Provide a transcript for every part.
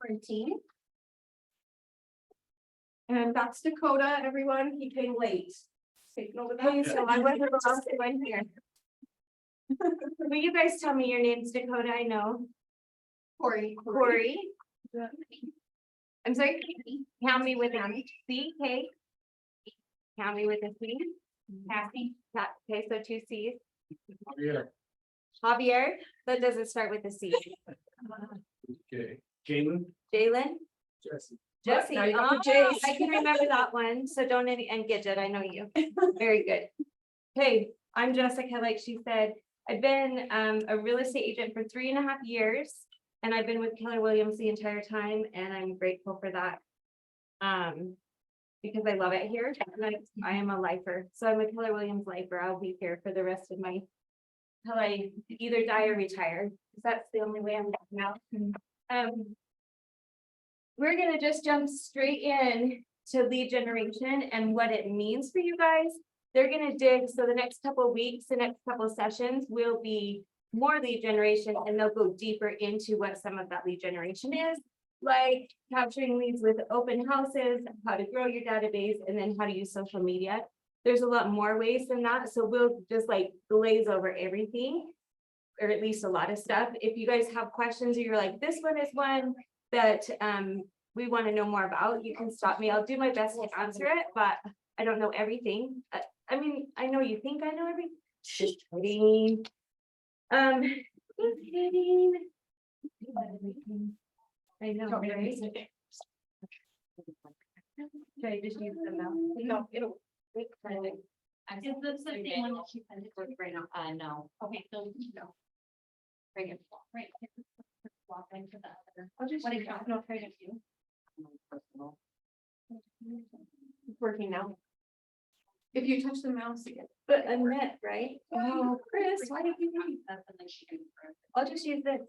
printing. And that's Dakota, everyone, he came late. Take note of that. Okay, so I wasn't the last one here. Will you guys tell me your names, Dakota? I know. Corey. I'm sorry, count me with a C, K. Count me with a C. Kathy, okay, so two C's. Javier, that doesn't start with a C. Okay, Jalen. Jalen, Jesse. Jesse, Now you got the oh, J's. I can remember that one, so don't, and Gidget, I know you. Very good. Hey, I'm Jessica, like she said. I've been a real estate agent for 3.5 years, and I've been with Keller Williams the entire time, and I'm grateful for that. Because I love it here, and I am a lifer, so I'm a Keller Williams lifer. I'll be here for the rest of my, till I either die or retire, because that's the only way I'm now. We're gonna just jump straight in to lead generation and what it means for you guys. They're gonna dig, so the next couple of weeks, the next couple of sessions will be more lead generation, and they'll go deeper into what some of that lead generation is, like capturing leads with open houses, how to grow your database, and then how to use social media. There's a lot more ways than that, so we'll just like glaze over everything, or at least a lot of stuff. If you guys have questions, or you're like, this one is one that we want to know more about, you can stop me. I'll do my best to answer it, but I don't know everything. I mean, I know you think I know everything. Just kidding. Just kidding. I know, right? Should I just use them now? No, it'll. Is this the same one that she sent it to right now? No. Okay, so no. Bring it. Right. Walk into the other. I'll just. What is that? No, try to do. It's working now. If you touch the mouse again. But Annette, right? Oh, Chris, why did you leave? That's the thing she can. I'll just use this.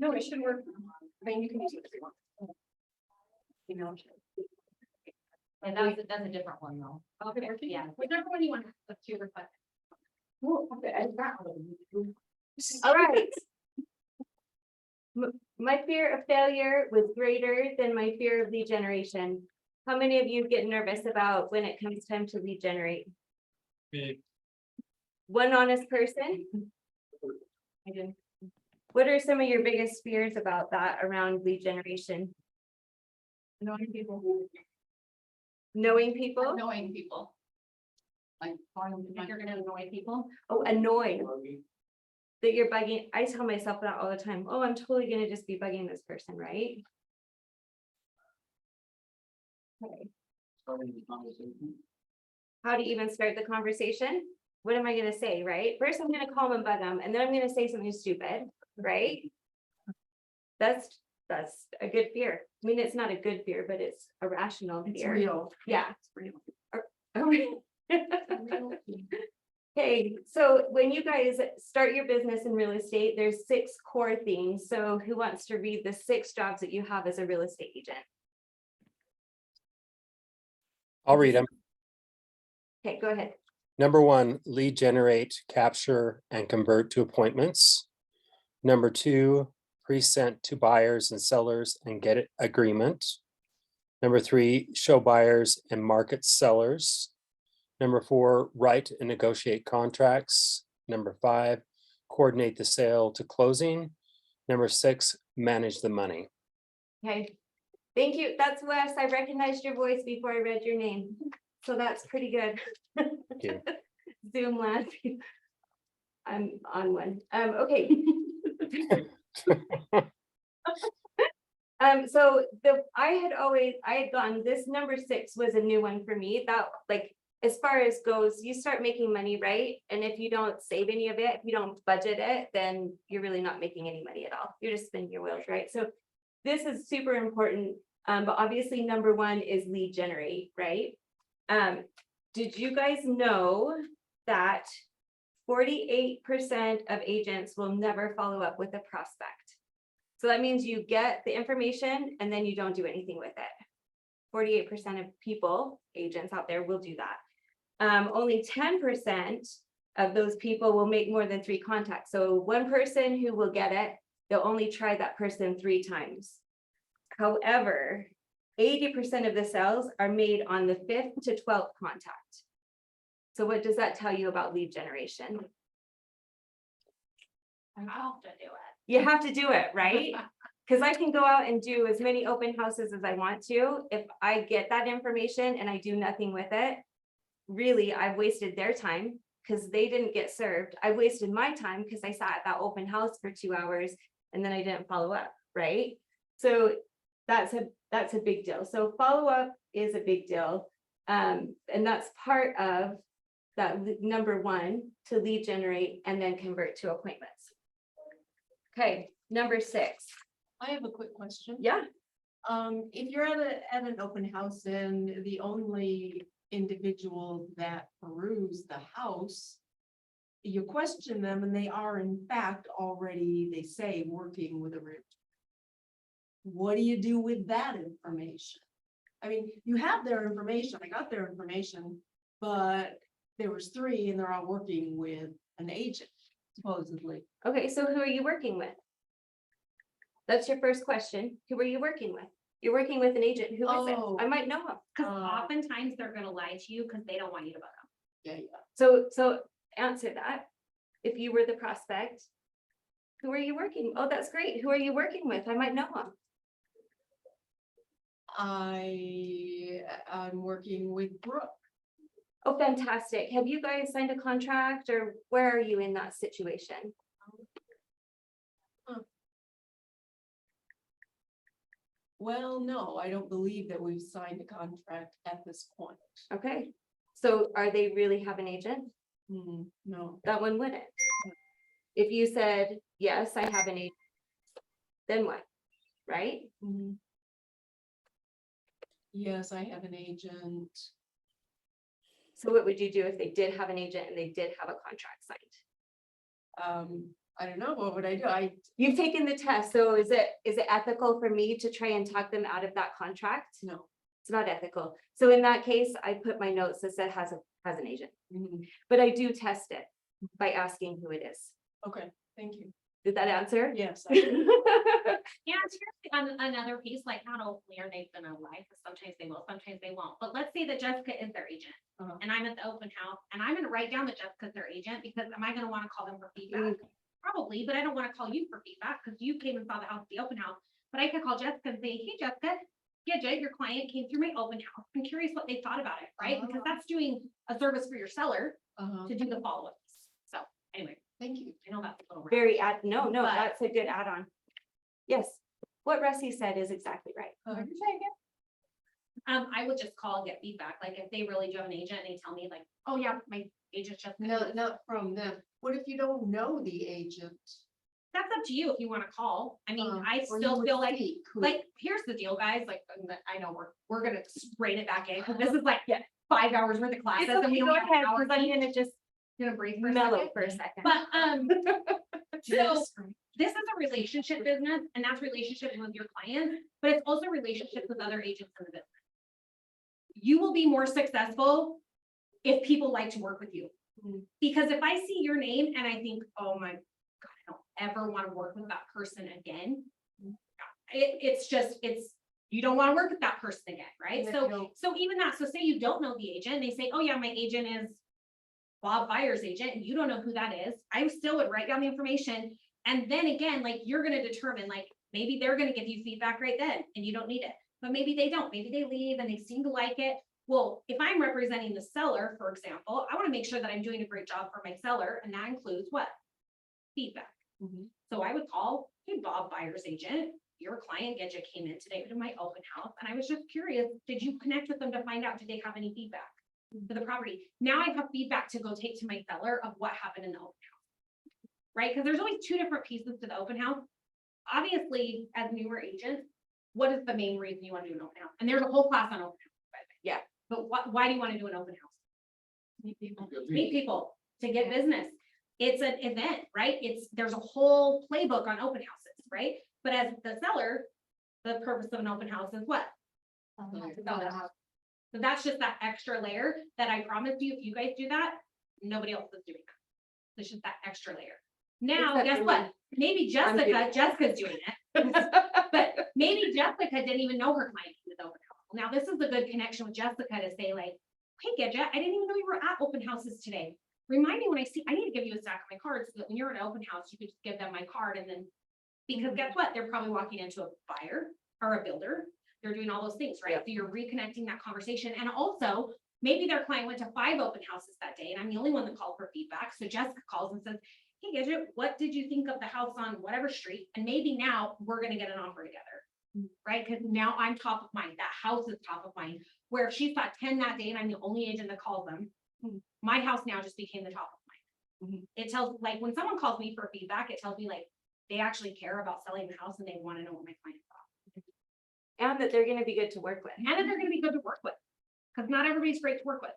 No, it should work. I mean, you can use it if you want. You know. And that's a different one though. Okay, Yeah. whichever one you want to reflect. Oh, okay, I got one. All right. My fear of failure was greater than my fear of lead generation. How many of you get nervous about when it comes time to lead generate? Me. One honest person? I did. What are some of your biggest fears about that around lead generation? Knowing people. Knowing people? Annoying people. Like, you're gonna annoy people. Oh, annoyed that you're bugging. I tell myself that all the time. Oh, I'm totally gonna just be bugging this person, right? Okay. How to even start the conversation? What am I gonna say, right? First, I'm gonna call them and bug them, and then I'm gonna say something stupid, right? That's a good fear. I mean, it's not a good fear, but it's a rational It's fear. real. Yeah. It's real. Okay, so when you guys start your business in real estate, there's 6 core things. So who wants to read the 6 jobs that you have as a real estate agent? I'll read them. Okay, go ahead. Number 1, lead generate, capture, and convert to appointments. Number 2, present to buyers and sellers and get it agreement. Number 3, show buyers and market sellers. Number 4, write and negotiate contracts. Number 5, coordinate the sale to closing. Number 6, manage the money. Okay, thank you. That's Wes. I recognized your voice before I read your name. So that's pretty good. Thank you. Zoom land. I'm on one. Okay. So I had gone, this number 6 was a new one for me. That, like, as far as goes, you start making money, right? And if you don't save any of it, if you don't budget it, then you're really not making any money at all. You're just spinning your wheels, right? So this is super important. But obviously number 1 is lead generate, right? Did you guys know that 48% of agents will never follow up with a prospect? So that means you get the information and then you don't do anything with it. 48% of people, agents out there, will do that. Only 10% of those people will make more than 3 contacts. So one person who will get it, they'll only try that person 3 times. However, 80% of the sales are made on the 5th to 12th contact. So what does that tell you about lead generation? I have to do it. You have to do it, right? Because I can go out and do as many open houses as I want to. If I get that information and I do nothing with it, really, I've wasted their time because they didn't get served. I've wasted my time because I sat at that open house for 2 hours and then I didn't follow up, right? So that's a big deal. So follow up is a big deal. And that's part of that number one, to lead generate and then convert to appointments. Okay, number 6. I have a quick question. Yeah, If you're at an open house and the only individual that peruse the house, you question them and they are in fact already, they say, working with a realtor. What do you do with that information? I mean, you have their information, I got their information, but there was 3 and they're all working with an agent supposedly. okay, so who are you working with? That's your first question. Who are you working with? You're working with an agent. Who is it? Oh. I might know him. Because oftentimes they're gonna lie to you because they don't want you to book them. Yeah. So answer that. If you were the prospect, who are you working? Oh, that's great. Who are you working with? I might know him. I'm working with Brooke. Oh, fantastic. Have you guys signed a contract or where are you in that situation? Well, no, I don't believe that we've signed a contract at this point. Okay, so are they really have an agent? No. That one wouldn't. If you said, yes, I have an agent, then what? Right? Yes, I have an agent. So what would you do if they did have an agent and they did have a contract signed? I don't know, what would I do? You've taken the test, so is it ethical for me to try and talk them out of that contract? No. It's not ethical. So in that case, I put my notes that said has an agent, Mhm. but I do test it by asking who it is. Okay, thank you. Did that answer? Yes. Yeah, seriously, on another piece, like not only are they gonna lie, because sometimes they will, sometimes they won't. But let's say that Jessica is their agent. And I'm at the open house and I'm gonna write down that Jessica's their agent because am I gonna wanna call them for feedback? Probably, but I don't wanna call you for feedback because you came and saw the house, at the open house. But I could call Jessica and say, hey, Jessica, Gidget, your client came through my open house. I'm curious what they thought about it, right? Because that's doing a service for your seller to do the follow-ups. So anyway, Thank you. I know that's a little. Very no, But- that's a good add-on. Yes, what Rusty said is exactly right. I would just call and get feedback, like if they really do have an agent and they tell me like, oh yeah, my agent just. Not from them. What if you don't know the agent? That's up to you if you wanna call. I mean, I Or you still would feel like, speak who- here's the deal, guys, like, I know we're gonna rein it back in, 'cause this is like 5 hours worth of classes. It's and okay, we don't go have an ahead, hour because I'm each. gonna just Gonna breathe for a mellow second. for a second. But, so this is a relationship business and that's relationships with your clients, but it's also relationships with other agents in the business. You will be more successful if people like to work with you. Because if I see your name and I think, oh my God, I don't ever want to work with that person again. You don't want to work with that person again, right? Yeah, So, no. so even that, so say you don't know the agent, they say, oh yeah, my agent is Bob Byers' agent, and you don't know who that is, I still would write down the information. And then again, like, you're gonna determine, like, maybe they're gonna give you feedback right then, and you don't need it. But maybe they don't, maybe they leave and they seem to like it. Well, if I'm representing the seller, for example, I wanna make sure that I'm doing a great job for my seller, and that includes what? Feedback. So I would call, hey, Bob Byers' agent, your client Gidget came in today to my open house, and I was just curious, did you connect with them to find out, did they have any feedback for the property? Now I have feedback to go take to my seller of what happened in the open house. Right, because there's always 2 different pieces to the open house. Obviously, as newer agents, what is the main reason you want to do an open house? And there's a whole class on open house, by the way. Yeah. But why do you want to do an open house? Meet people, to get business. It's an event, right? There's a whole playbook on open houses, right? But as the seller, the purpose of an open house is what? To sell the house. So that's just that extra layer that I promise you, if you guys do that, nobody else is doing that. It's just that extra layer. Now, Except guess for what? me. Maybe I'm doing Jessica's doing it. But maybe Jessica didn't even know her client was open house. Now, this is a good connection with Jessica to say like, hey, Gidget, I didn't even know you were at open houses today. Remind me when I see, I need to give you a stack of my cards, so that when you're at an open house, you could just give them my card and then, because guess what? They're probably walking into a buyer or a builder. They're doing all those things, right? Yep. So you're reconnecting that conversation. And also, maybe their client went to 5 open houses that day, and I'm the only one that called for feedback. So Jessica calls and says, hey, Gidget, what did you think of the house on whatever street? And maybe now we're gonna get an offer together, right? Because now I'm top of mind. That house is top of mind. Where if she saw 10 that day and I'm the only agent that calls them, my house now just became the top of mind. It tells, like, when someone calls me for feedback, it tells me like, they actually care about selling the house and they want to know what my client thought. And that they're gonna be good to work with. And that they're gonna be good to work with. Because not everybody's great to work with.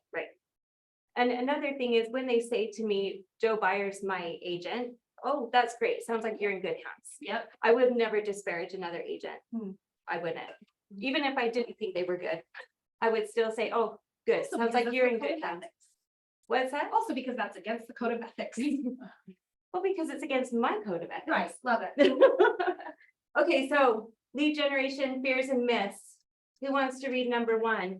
And another thing is when they say to me, Joe Byers, my agent, oh, that's great. Sounds like you're in good hands. Yep. I would never disparage another agent. Hmm. I wouldn't. Even if I didn't think they were good, I would still say, oh, good. Also Sounds because like that's you're the in code good of hands. ethics. What's that? Also because that's against the code of ethics. Well, because it's against my code of ethics. Right, love it. Okay, so lead generation, fears and myths. Who wants to read number 1?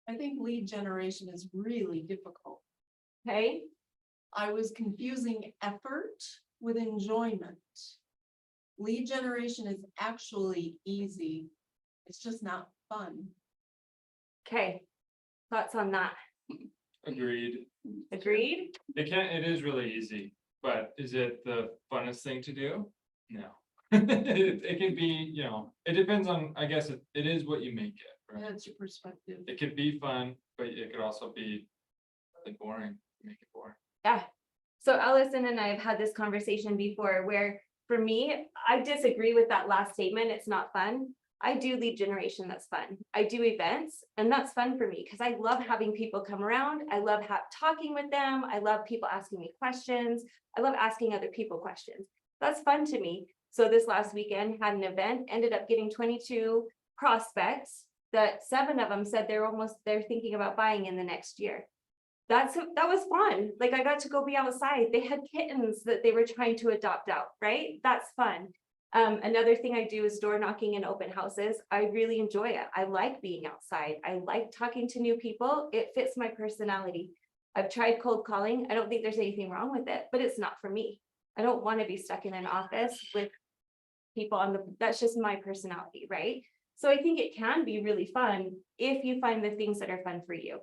I think lead generation is really difficult. Okay, I was confusing effort with enjoyment. Lead generation is actually easy. It's just not fun. okay. Thoughts on that? Agreed. Agreed? It is really easy, but is it the funnest thing to do? No. It can be, it depends on, I guess it is what you make it, right? That's your perspective. It could be fun, but it could also be really boring, make it boring. Yeah. So Allison and I have had this conversation before where for me, I disagree with that last statement. It's not fun. I do lead generation. That's fun. I do events and that's fun for me because I love having people come around. I love talking with them. I love people asking me questions. I love asking other people questions. That's fun to me. So this last weekend had an event, ended up getting 22 prospects that 7 of them said they're thinking about buying in the next year. That was fun. Like I got to go be outside. They had kittens that they were trying to adopt out, right? That's fun. Another thing I do is door knocking and open houses. I really enjoy it. I like being outside. I like talking to new people. It fits my personality. I've tried cold calling. I don't think there's anything wrong with it, but it's not for me. I don't want to be stuck in an office with people that's just my personality, right? So I think it can be really fun if you find the things that are fun for you.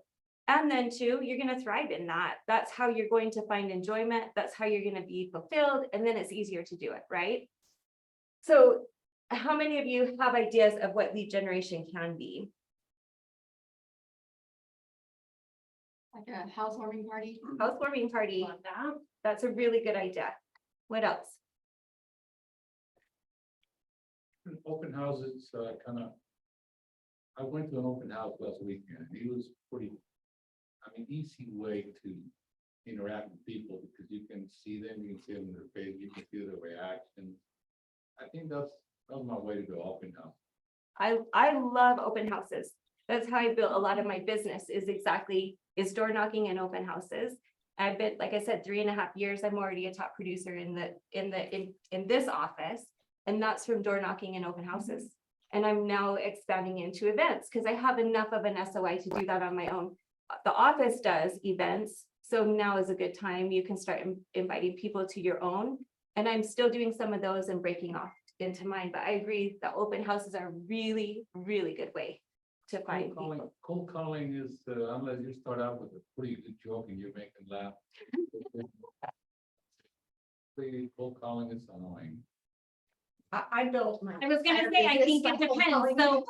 And then 2, you're going to thrive in that. That's how you're going to find enjoyment. That's how you're going to be fulfilled. And then it's easier to do it, right? So how many of you have ideas of what lead generation can be? Like a housewarming party. Housewarming party. Love that. That's a really good idea. What else? Open houses, I went to an open house last weekend, it was pretty, easy way to interact with people, because you can see them, you can see them in their face, you can see their reactions. I think that's my way to go, open house. I love open houses. That's how I built a lot of my business is door knocking and open houses. I've been, like I said, 3.5 years, I'm already a top producer in this office. And that's from door knocking and open houses. And I'm now expanding into events because I have enough of an SOI to do that on my own. The office does events. So now is a good time. You can start inviting people to your own. And I'm still doing some of those and breaking off into mine. But I agree that open houses are a really, really good way to find people. Cold calling is, unless you start out with a pretty good joke and you make them laugh. Cold calling is annoying. I built my. I was gonna say, I think it depends. So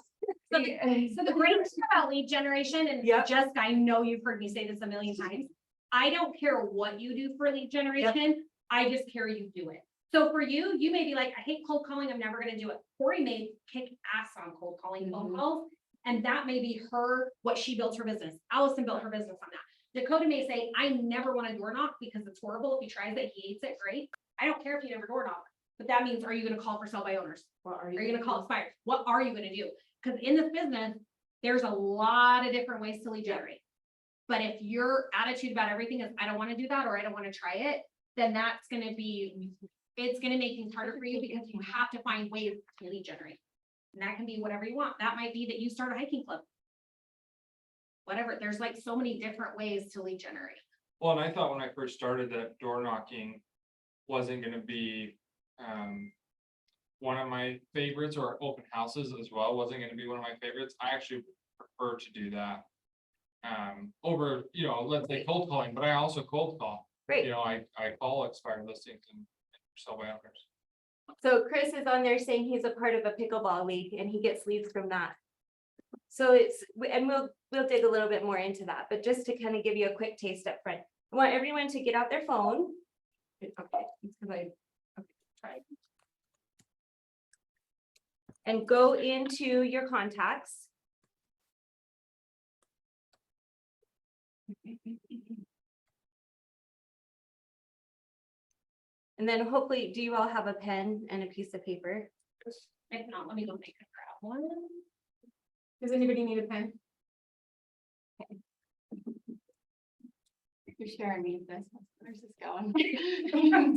the great thing about lead generation, and Yep. Jessica, I know you've heard me say this a million times. I don't care what you do for lead generation. I just care you do it. So for you, you may be like, I hate cold calling. I'm never gonna do it. Corey may kick ass on cold calling phone calls. And that may be what she built her business. Allison built her business on that. Dakota may say, I never want to door knock because it's horrible. If he tries it, he hates it. Great. I don't care if you never door knock. But that means, are you going to call for sell by owners? Are you going to call expires? What are you going to do? Because in this business, there's a lot of different ways to lead generate. But if your attitude about everything is, I don't want to do that, or I don't want to try it, then that's going to be it's gonna make things harder for you because you have to find ways to lead generate. And that can be whatever you want. That might be that you start a hiking club. Whatever, there's like so many different ways to lead generate. Well, and I thought when I first started that door knocking wasn't gonna be, one of my favorites, or open houses as well, wasn't gonna be one of my favorites. I actually prefer to do that. Over, let's say cold calling, but I also cold call, Great. I call expired listings and sell by owners. So Chris is on there saying he's a part of a pickleball league and he gets leads from that. So and we'll dig a little bit more into that, but just to kind of give you a quick taste up front. I want everyone to get out their phone. Okay, because I, okay, try. And go into your contacts. And then hopefully, do you all have a pen and a piece of paper? If not, let me go make a grab one. Does anybody need a pen? You're sharing me this, where's this going?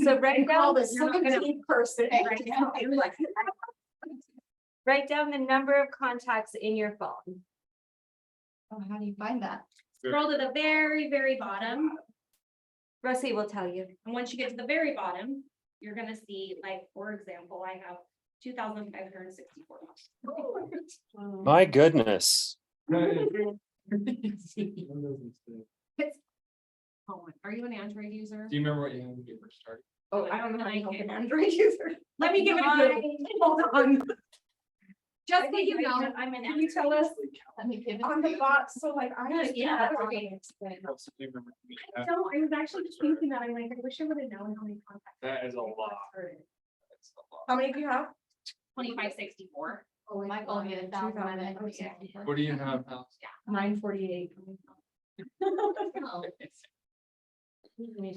So write down the You're not gonna- 17 person. Right now. Write down the number of contacts in your phone. Oh, how do you find that? Scroll to the very, very bottom. Russie will tell you. And once you get to the very bottom, you're gonna see, like, for example, I have 2,564. My goodness. Oh, are you an Android user? Do you remember what you had when you first started? Oh, I don't know how to Like open it. Android user. Let me give it a Mine- Google. Hold on. Just so you know, I'm an Can you tell us Let me give it. on the box, so like I. Yeah. Also, do you remember when you had- no, I was actually just thinking that, I'm like, I wish I would have known how many contacts. That is a lot. That's a lot. How many do you have? 2564. Oh, my phone is down. What do you have now? 948.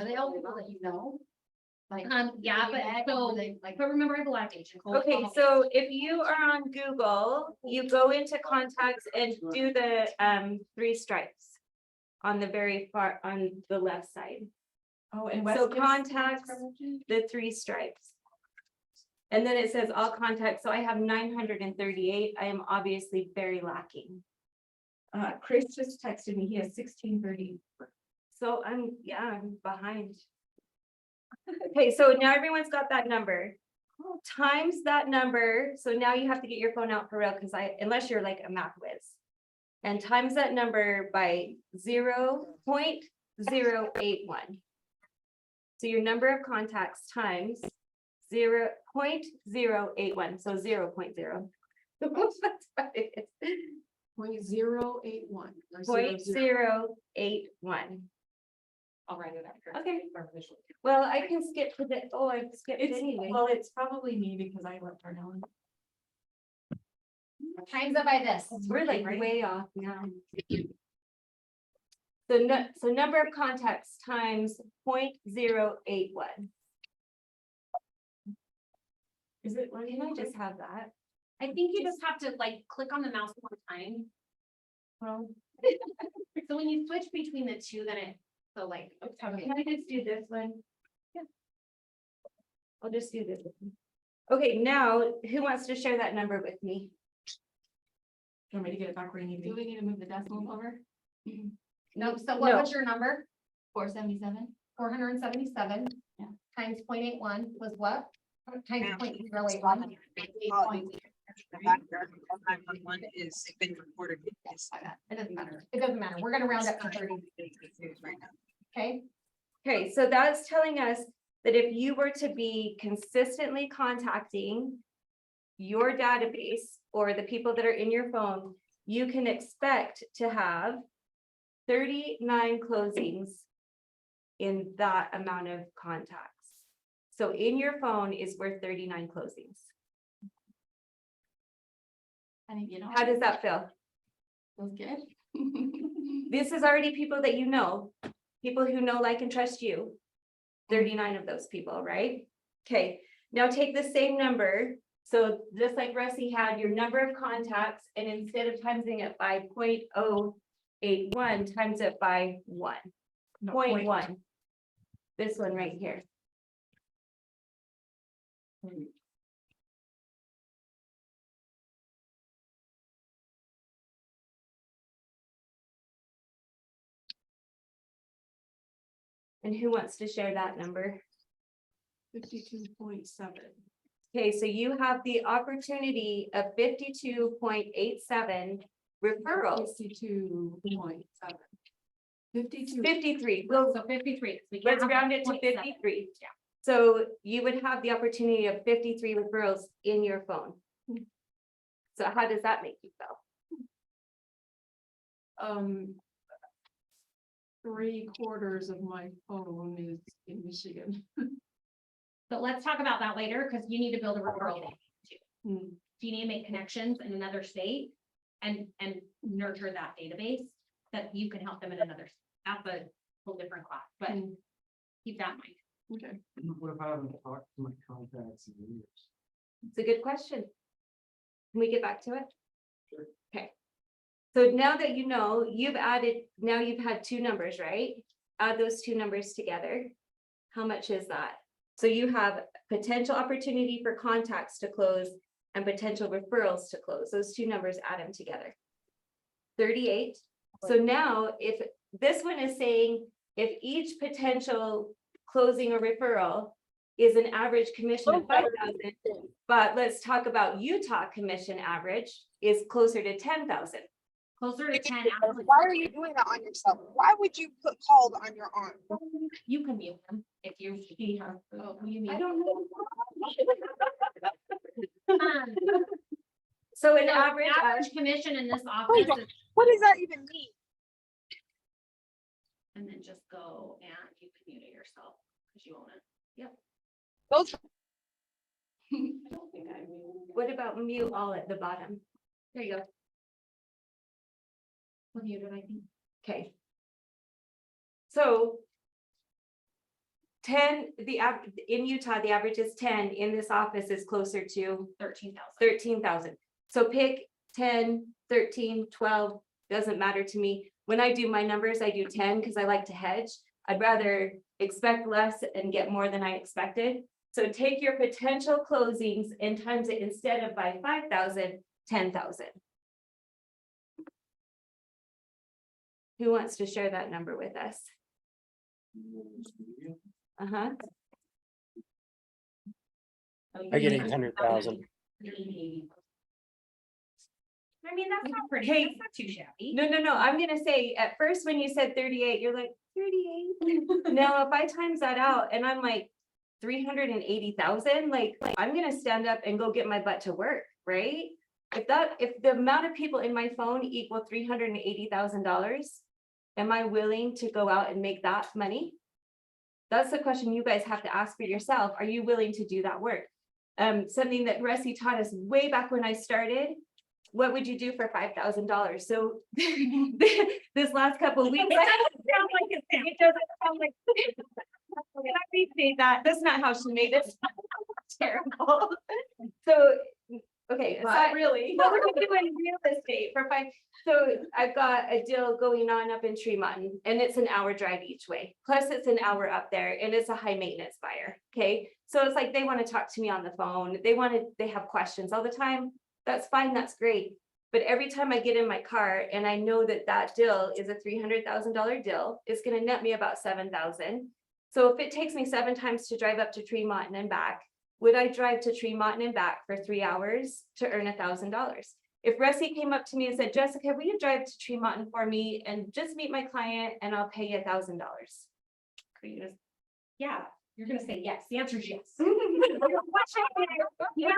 Are they all people that you know? Like. Yeah, but so, Like. but remember, I have a live agent. Okay, so if you are on Google, you go into contacts and do the 3 stripes. On the very far, on the left side, Oh, and So West gives contacts- coverage? the 3 stripes. And then it says all contacts, so I have 938, I am obviously very lacking. Chris just texted me, he has 1630. So I'm behind. Okay, so now everyone's got that number. Times that number, so now you have to get your phone out for real, because unless you're like a math whiz. And times that number by 0.081. So your number of contacts times 0.081, so 0.0. That's what it is. 0.081. or 0.081. I'll write it after. Okay. Our visual. Well, I can skip to the, I skipped it It's, anyway. well, it's probably me because I left our Ellen. Times it by this. We're like right? way off now. So number of contacts times 0.081. Is it? Can I just have that? I think you just have to like click on the mouse one time. Well, So when you switch between the two, then it, so like, okay. Can I just do this one? Yeah. I'll just do this. one. Okay, now, who wants to share that number with me? Do you want me to get it back where you need Do me? we need to move the decimal over? no, so No. what was your number? 477? 477. Yeah. Times 0.81 was what? Times 0.081. 911 is been reported. It doesn't matter. It doesn't matter. We're gonna round up to 30, Right now. okay? Okay, so that's telling us that if you were to be consistently contacting your database or the people that are in your phone, you can expect to have 39 closings in that amount of contacts. So in your phone is worth 39 closings. I think, you know. How does that feel? Feels good. This is already people that you know, people who know, like, and trust you. 39 of those people, right? Okay, now take the same number. So just like Russie had your number of contacts, and instead of timesing it by 0.081, times it by 1. No, 0.1. This one right here. And who wants to share that number? 52.7. Okay, so you have the opportunity of 52.87 referrals, 52.7. 52. 53, well, So 53. 'cause we can't let's have round it to 0.7. 53. Yeah. So you would have the opportunity of 53 referrals in your phone. So how does that make you feel? Three-quarters of my phone is in Michigan. But let's talk about that later, because you need to build a referral database too. Hmm. So you need to make connections in another state and nurture that database that you can help them in another, that's a whole different class, but Hmm. keep that in mind. Okay. What if I haven't talked to my contacts in years? It's a good question. Can we get back to it? Sure. Okay. So now that you know, you've added, now you've had two numbers, right? Add those two numbers together. How much is that? So you have potential opportunity for contacts to close and potential referrals to close. Those two numbers, add them together. 38. So now if this one is saying, if each potential closing or referral is an average commission of 5,000, but let's talk about Utah commission average is closer to 10,000. Closer to 10. Why are you doing that on yourself? Why would you put called on your arm? You can mute them if you, oh, you I mute. don't know. Um, So an so average, Average commission in this office is, What does that even mean? and then just go and you can mute it yourself, because you own it. Those what about mute all at the bottom? There you go. What muted, I think. Okay. So 10, in Utah, the average is 10, in this office is closer to 13,000. 13,000. So pick 10, 13, 12, doesn't matter to me. When I do my numbers, I do 10 because I like to hedge. I'd rather expect less and get more than I expected. So take your potential closings and times it instead of by 5,000, 10,000. Who wants to share that number with us? Uh-huh. I get 800,000. I mean, that's not pretty, Hey. that's not too shabby. No, I'm gonna say, at first, when you said 38, you're like, 38? No, if I times that out and I'm like 380,000, like, I'm gonna stand up and go get my butt to work, right? If the amount of people in my phone equal $380,000, am I willing to go out and make that money? That's the question you guys have to ask for yourself. Are you willing to do that work? Something that Rusty taught us way back when I started. What would you do for $5,000? So this last couple of weeks. It doesn't sound like it's him. It doesn't sound like. Can I restate that? That's not how she made it. Terrible. So, okay. Not really. What would you do in real estate for 5? So I've got a deal going on up in Tremont and it's an hour drive each way. Plus it's an hour up there and it's a high maintenance buyer. Okay. So it's like they want to talk to me on the phone. They have questions all the time. That's fine. That's great. But every time I get in my car and I know that that deal is a $300,000 deal, it's going to net me about 7,000. So if it takes me 7 times to drive up to Tremont and back, would I drive to Tremont and back for 3 hours to earn $1,000? If Rusty came up to me and said, Jessica, will you drive to Tremont for me and just meet my client and I'll pay you $1,000? Yeah, you're gonna say yes. The answer is yes. Yes,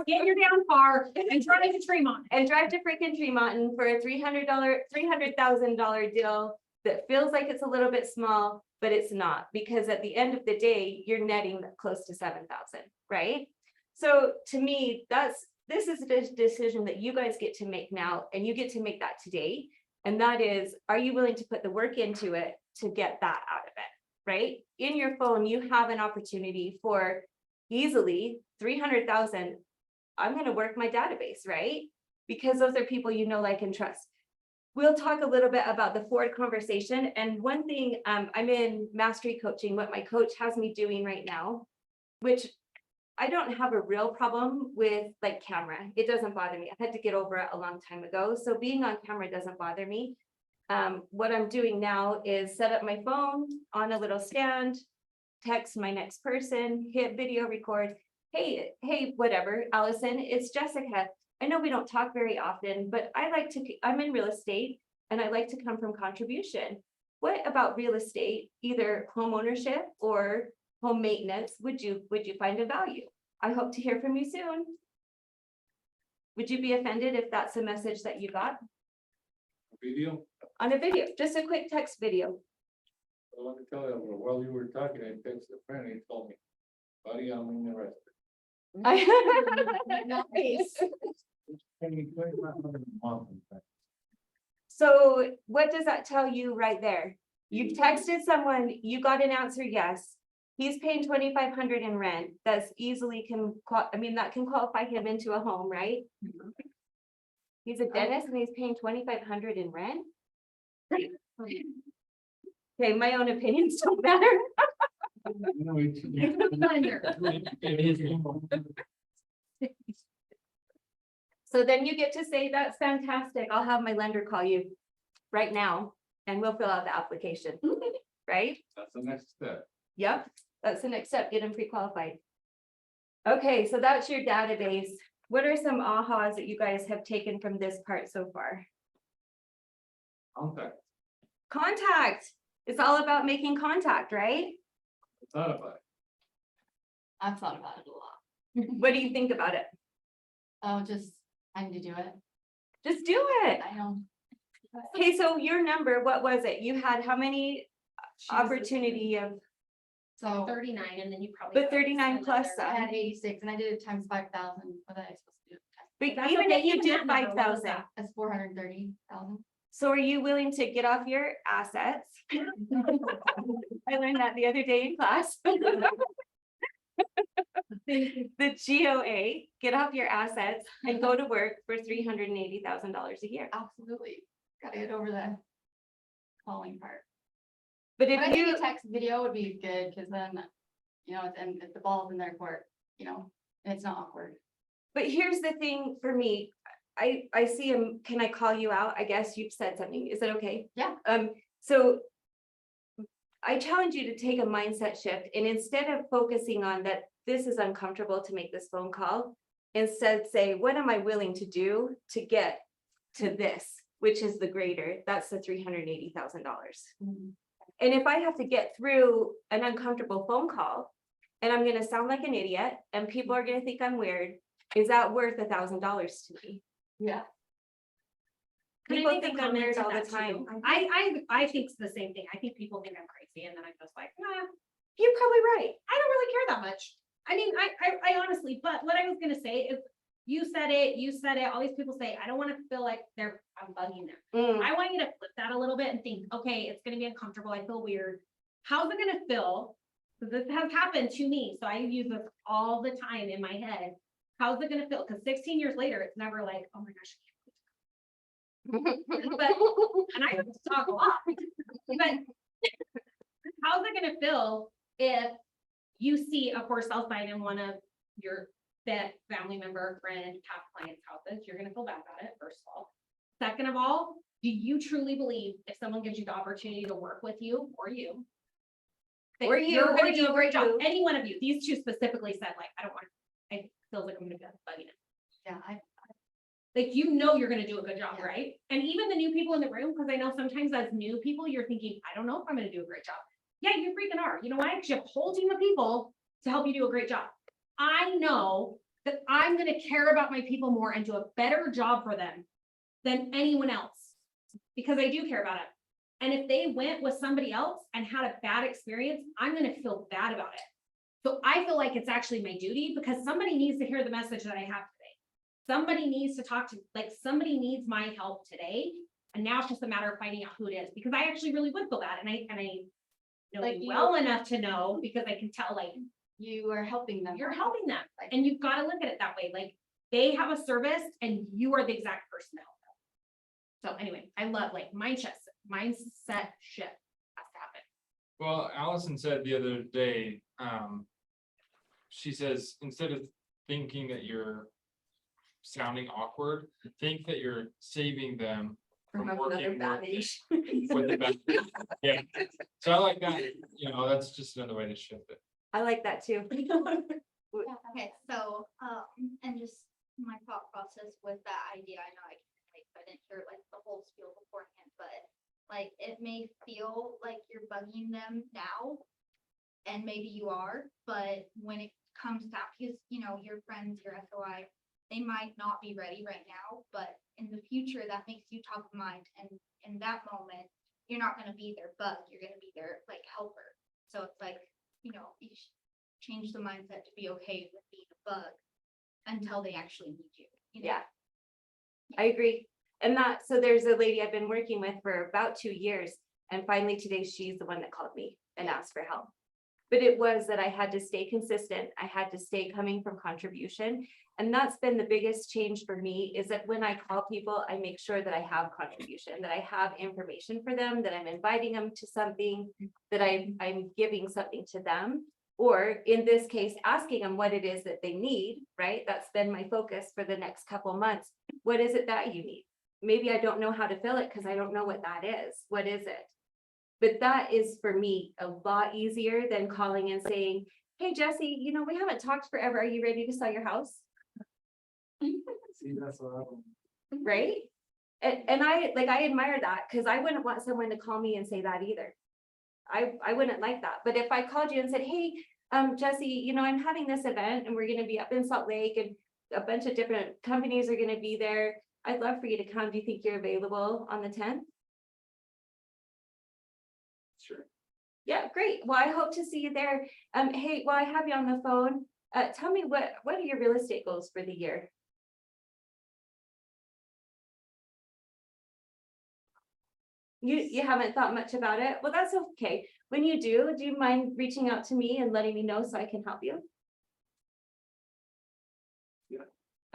get your down car and drive to Tremont. And drive to freaking Tremont for a $300,000 deal that feels like it's a little bit small, but it's not, because at the end of the day, you're netting close to 7,000, right? So to me, this is a decision that you guys get to make now, and you get to make that today. And that is, are you willing to put the work into it to get that out of it, right? In your phone, you have an opportunity for easily 300,000. I'm going to work my database, right? Because those are people you know, like, and trust. We'll talk a little bit about the forward conversation. And one thing, I'm in mastery coaching, what my coach has me doing right now, which I don't have a real problem with like camera. It doesn't bother me. I had to get over it a long time ago. So being on camera doesn't bother me. What I'm doing now is set up my phone on a little stand, text my next person, hit video record. Hey, whatever, Allison, it's Jessica. I know we don't talk very often, but I'm in real estate and I like to come from contribution. What about real estate, either home ownership or home maintenance, would you find a value? I hope to hear from you soon. Would you be offended if that's the message that you got Video, on a video, just a quick text video? well, let me tell you, while you were talking, I texted a friend, he told me, buddy, I'm interested. Nice. Pay me $2,500 a month, in fact. So what does that tell you right there? You texted someone, you got an answer, yes. He's paying 2,500 in rent. That's easily that can qualify him into a home, right? He's a dentist and he's paying 2,500 in rent? Okay, my own opinions don't matter. No, it's- So then you get to say, that's fantastic. I'll have my lender call you right now and we'll fill out the application, right? That's the next step. Yep, that's the next step, get them pre-qualified. Okay, so that's your database. What are some ahas that you guys have taken from this part so far? Contact, Contact, it's all about making contact, right? thought about it. I've thought about it a lot. What do you think about it? Oh, I need to do it. Just do it. I know. Okay, so your number, what was it? You had how many opportunity of, So 39, and then you probably. but 39 plus I some? had 86 and I did it times 5,000. What was I supposed to do? But That's even okay, if you even did that number, what was 5,000, that? That's 430,000. so are you willing to get off your assets? I learned that the other day in class. The GOA, get off your assets and go to work for $380,000 a year. Absolutely. Gotta get over the calling part. But But I if think you, a text video would be good because then, if the ball's in their court, and it's not awkward. but here's the thing for me, I see him, can I call you out? I guess you've said something, is it okay? Yeah. So I challenge you to take a mindset shift and instead of focusing on that, this is uncomfortable to make this phone call. Instead say, what am I willing to do to get to this, which is the greater, that's the $380,000. Mhm. And if I have to get through an uncomfortable phone call and I'm gonna sound like an idiot and people are gonna think I'm weird, is that worth $1,000 to me? Yeah. Can I People make a think I'm comment weird to all the that, too? time. I think it's the same thing. I think people think I'm crazy and then I'm just like, nah, You're probably right. I don't really care that much. I mean, I honestly, but what I was gonna say is, you said it, all these people say, I don't wanna feel like I'm bugging them. Mm, I want you to flip that a little bit and think, okay, it's gonna be uncomfortable, I feel weird. How's it gonna feel? 'Cause this has happened to me, so I use this all the time in my head. How's it gonna feel? Cause 16 years later, it's never like, oh my gosh. But, and I talk a lot, but how's it gonna feel if you see a for sale sign in one of your family member, friend, past clients' houses? You're gonna feel bad about it, first of all. Second of all, do you truly believe if someone gives you the opportunity to work with you or you? that Or you, you're or gonna do you, a great or job, you. any one of you, these two specifically said like, I don't want, I feel like I'm gonna be bugging it. Yeah, Like, you're gonna do a good job, right? And even the new people in the room, because I know sometimes as new people, you're thinking, I don't know if I'm gonna do a great job. Yeah, you freaking are. You know why? Because you have a whole team of people to help you do a great job. I know that I'm gonna care about my people more and do a better job for them than anyone else. Because I do care about it. And if they went with somebody else and had a bad experience, I'm gonna feel bad about it. So I feel like it's actually my duty because somebody needs to hear the message that I have today. Somebody needs to talk to, like, somebody needs my help today. And now it's just a matter of finding out who it is, because I actually really would feel bad, and I know Like you well enough to know, because I can tell, like, you are helping them. you're helping them, and you've got to look at it that way, like, they have a service and you are the exact person to help them. So anyway, I love, like, mindset shift has to happen. Well, Allison said the other day, she says, instead of thinking that you're sounding awkward, think that you're saving them from working with the best. Yeah, so I like that, you know, that's just another way to shift it. I like that too. Okay, so, and just my thought process with that idea, I know I didn't hear like the whole spiel beforehand, but like, it may feel like you're bugging them now. And maybe you are, but when it comes down, because, you know, your friends, your SOI, they might not be ready right now, but in the future, that makes you top of mind, and in that moment, you're not gonna be their bug, you're gonna be their like helper. So it's like, you know, you should change the mindset to be okay with being a bug until they actually need you. You know? Yeah. I agree. And that, so there's a lady I've been working with for about 2 years, and finally today she's the one that called me and asked for help. But it was that I had to stay consistent. I had to stay coming from contribution. And that's been the biggest change for me, is that when I call people, I make sure that I have contribution, that I have information for them, that I'm inviting them to something, that I'm giving something to them. Or in this case, asking them what it is that they need, right? That's been my focus for the next couple months. What is it that you need? Maybe I don't know how to fill it because I don't know what that is. What is it? But that is for me a lot easier than calling and saying, hey, Jesse, you know, we haven't talked forever. Are you ready to sell your house? See, that's what I'm. Right? And I admire that, because I wouldn't want someone to call me and say that either. I wouldn't like that. But if I called you and said, hey, Jesse, you know, I'm having this event and we're going to be up in Salt Lake and a bunch of different companies are going to be there. I'd love for you to come. Do you think you're available on the 10th? Sure. Yeah, great. Well, I hope to see you there. Hey, while I have you on the phone, tell me what are your real estate goals for the year? You haven't thought much about it? Well, that's okay. When you do you mind reaching out to me and letting me know so I can help you? Yeah.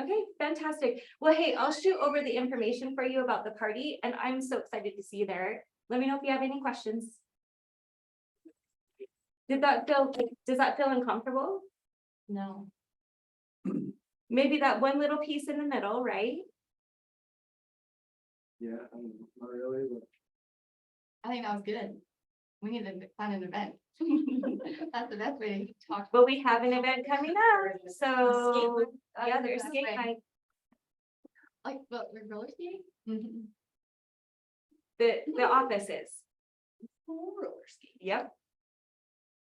Okay, fantastic. Well, hey, I'll shoot over the information for you about the party, and I'm so excited to see you there. Let me know if you have any questions. Does that feel uncomfortable? No, Maybe that one little piece in the middle, right? Yeah, not really, but I think that was good. We need to plan an event. That's the best way to talk. But we have an event coming up, so yeah, there's That's skate right. night. Like, but we're roller skating? The offices. Roller skating. Yep.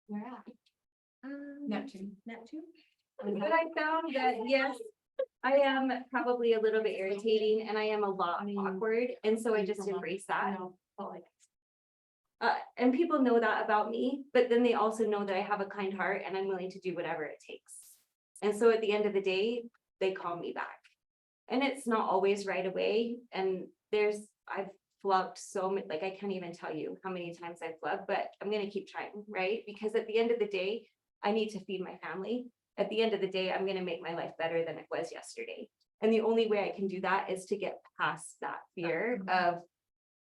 Where at? Neptune. But I found that, yes, I am probably a little bit irritating and I am a lot awkward. And so I just embrace that. And people know that about me, but then they also know that I have a kind heart and I'm willing to do whatever it takes. And so at the end of the day, they call me back. And it's not always right away. And I've flubbed so much, like I can't even tell you how many times I've flubbed, but I'm gonna keep trying, right? Because at the end of the day, I need to feed my family. At the end of the day, I'm gonna make my life better than it was yesterday. And the only way I can do that is to get past that fear of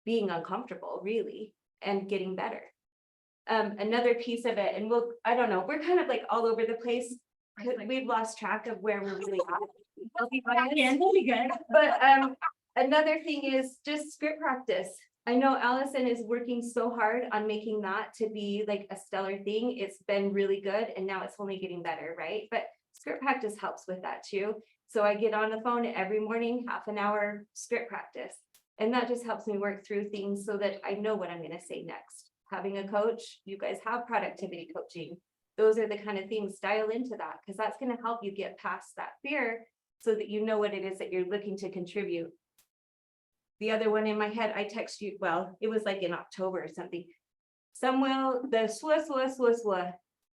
being uncomfortable, really, and getting better. Another piece of it, and I don't know, we're kind of like all over the place. We've lost track of where we're really at. I'll be honest. But another thing is just script practice. I know Allison is working so hard on making that to be like a stellar thing. It's been really good and now it's only getting better, right? But script practice helps with that too. So I get on the phone every morning, half an hour script practice. And that just helps me work through things so that I know what I'm going to say next. Having a coach, you guys have productivity coaching. Those are the kind of things, dial into that, because that's going to help you get past that fear so that you know what it is that you're looking to contribute. The other one in my head, I text you, well, it was like in October or something. Some will,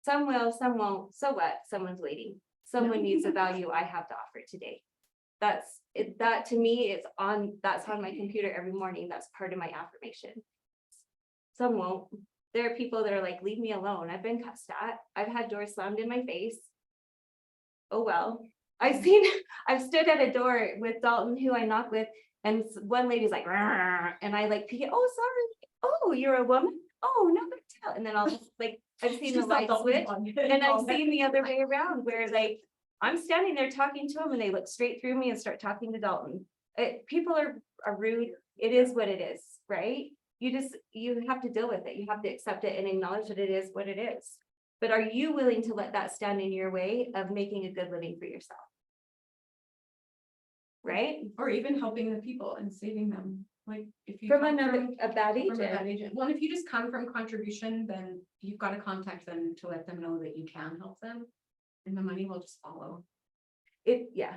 some will, some won't. So what? Someone's waiting. Someone needs the value I have to offer today. That's it. That to me is that's on my computer every morning. That's part of my affirmation. Some won't. There are people that are like, leave me alone. I've been cussed at. I've had doors slammed in my face. Oh, well, I've stood at a door with Dalton, who I knock with, and one lady's like, "Rrr," and I like, oh, sorry. Oh, you're a woman. Oh, no big deal. And then I'll just like I've seen the Just not light the only switch, one. and I've seen the other way around where like, I'm standing there talking to them and they look straight through me and start talking to Dalton. People are rude. It is what it is, right? You have to deal with it. You have to accept it and acknowledge that it is what it is. But are you willing to let that stand in your way of making a good living for yourself? Right? Or even helping the people and saving them, like if you. From come another, a bad from a bad agent. agent. Well, if you just come from contribution, then you've got to contact them to let them know that you can help them. And the money will just follow. Yeah.